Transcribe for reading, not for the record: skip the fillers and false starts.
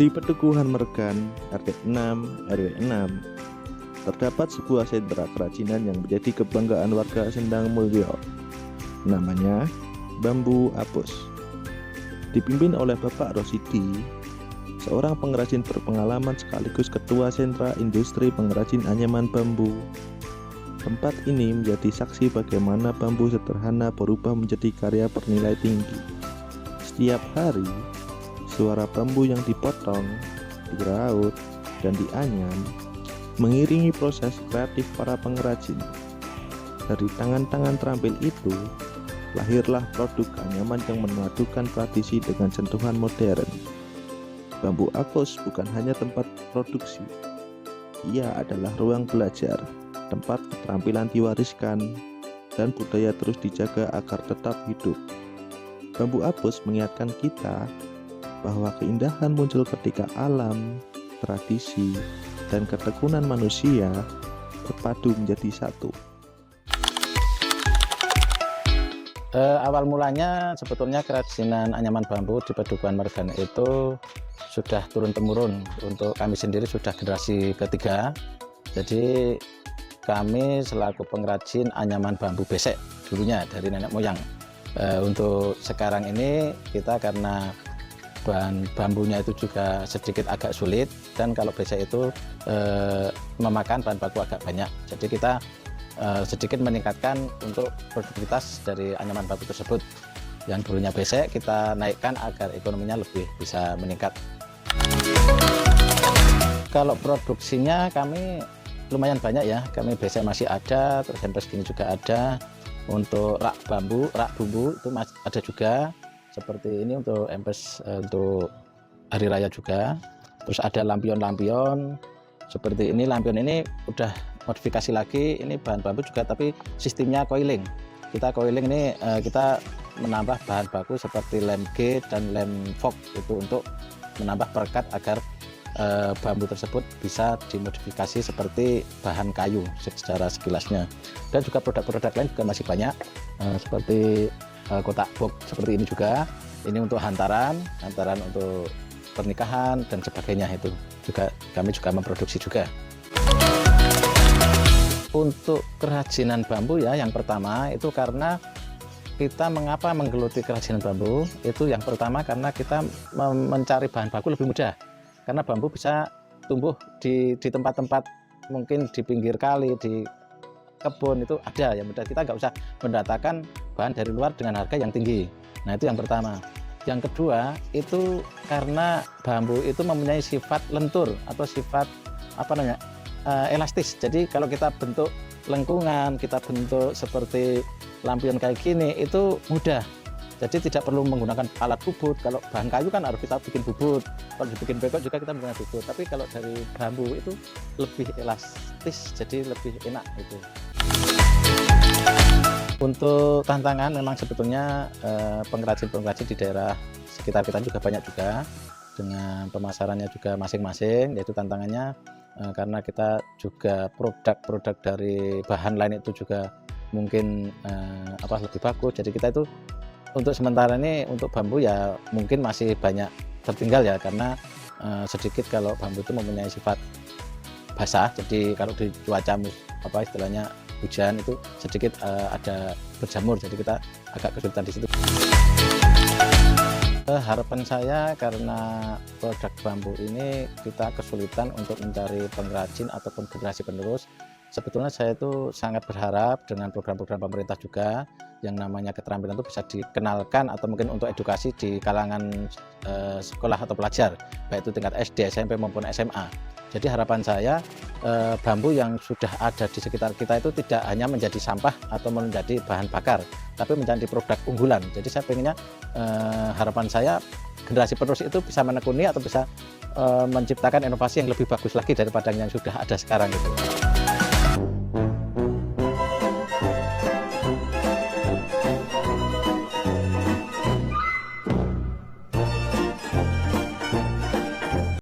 Di Pedukuhan Mergan, RT 6, RW 6, terdapat sebuah sentra kerajinan yang menjadi kebanggaan warga Sendang Mulyo. Namanya Bambu Apus. Dipimpin oleh Bapak Rosidi, seorang pengrajin berpengalaman sekaligus ketua sentra industri pengrajin anyaman bambu. Tempat ini menjadi saksi bagaimana bambu sederhana berubah menjadi karya bernilai tinggi. Setiap hari, suara bambu yang dipotong, diraut, dan dianyam mengiringi proses kreatif para pengrajin. Dari tangan-tangan terampil itu, lahirlah produk anyaman yang memadukan tradisi dengan sentuhan modern. Bambu Apus bukan hanya tempat produksi, ia adalah ruang belajar, tempat keterampilan diwariskan, dan budaya terus dijaga agar tetap hidup. Bambu Apus mengingatkan kita bahwa keindahan muncul ketika alam, tradisi, dan ketekunan manusia berpadu menjadi satu. Awal mulanya sebetulnya kerajinan anyaman bambu di Pedukuhan Mergan itu sudah turun-temurun. Untuk kami sendiri sudah generasi ketiga. Jadi kami selaku pengrajin anyaman bambu besek dulunya dari nenek moyang. Untuk sekarang ini kita karena bahan bambunya itu juga sedikit agak sulit, dan kalau besek itu memakan bahan baku agak banyak. Jadi kita sedikit meningkatkan untuk produktivitas dari anyaman bambu tersebut. Yang dulunya besek kita naikkan agar ekonominya lebih bisa meningkat. Kalau produksinya kami lumayan banyak ya, kami besek masih ada, terus hampers gini juga ada. Untuk rak bambu, rak bumbu itu masih ada juga. Seperti ini untuk hampers untuk hari raya juga. Terus ada lampion-lampion seperti ini. Lampion ini udah modifikasi lagi, ini bahan bambu juga tapi sistemnya coiling. Kita coiling ini kita menambah bahan baku seperti lem G dan lem Fok itu untuk menambah perekat agar bambu tersebut bisa dimodifikasi seperti bahan kayu secara sekilasnya. Dan juga produk-produk lain juga masih banyak seperti kotak box seperti ini juga. Ini untuk hantaran untuk pernikahan dan sebagainya, itu juga kami juga memproduksi juga. Untuk kerajinan bambu ya, yang pertama itu karena kita mengapa menggeluti kerajinan bambu, itu yang pertama karena kita mencari bahan baku lebih mudah. Karena bambu bisa tumbuh di tempat-tempat mungkin di pinggir kali, di kebun itu ada yang mudah. Kita nggak usah mendatangkan bahan dari luar dengan harga yang tinggi. Nah itu yang pertama. Yang kedua itu karena bambu itu mempunyai sifat lentur atau sifat elastis. Jadi kalau kita bentuk lengkungan, kita bentuk seperti lampion kayak gini itu mudah. Jadi tidak perlu menggunakan alat bubut. Kalau bahan kayu kan harus kita bikin bubut. Kalau dibikin bekok juga kita menggunakan bubut. Tapi kalau dari bambu itu lebih elastis, jadi lebih enak itu. Untuk tantangan memang sebetulnya pengrajin-pengrajin di daerah sekitar kita juga banyak juga, dengan pemasarannya juga masing-masing. Yaitu tantangannya karena kita juga produk-produk dari bahan lain itu juga mungkin lebih bagus. Jadi kita itu untuk sementara ini untuk bambu ya mungkin masih banyak tertinggal ya, karena sedikit kalau bambu itu mempunyai sifat basah. Jadi kalau di cuaca istilahnya hujan itu sedikit ada berjamur, jadi kita agak kesulitan di situ. Harapan saya karena produk bambu ini kita kesulitan untuk mencari pengrajin ataupun generasi penerus. Sebetulnya saya itu sangat berharap dengan program-program pemerintah juga yang namanya keterampilan itu bisa dikenalkan atau mungkin untuk edukasi di kalangan sekolah atau pelajar, baik itu tingkat SD, SMP maupun SMA. Jadi harapan saya bambu yang sudah ada di sekitar kita itu tidak hanya menjadi sampah atau menjadi bahan bakar, tapi menjadi produk unggulan. Jadi saya pengennya harapan saya generasi penerus itu bisa menekuni atau bisa menciptakan inovasi yang lebih bagus lagi daripada yang sudah ada sekarang gitu.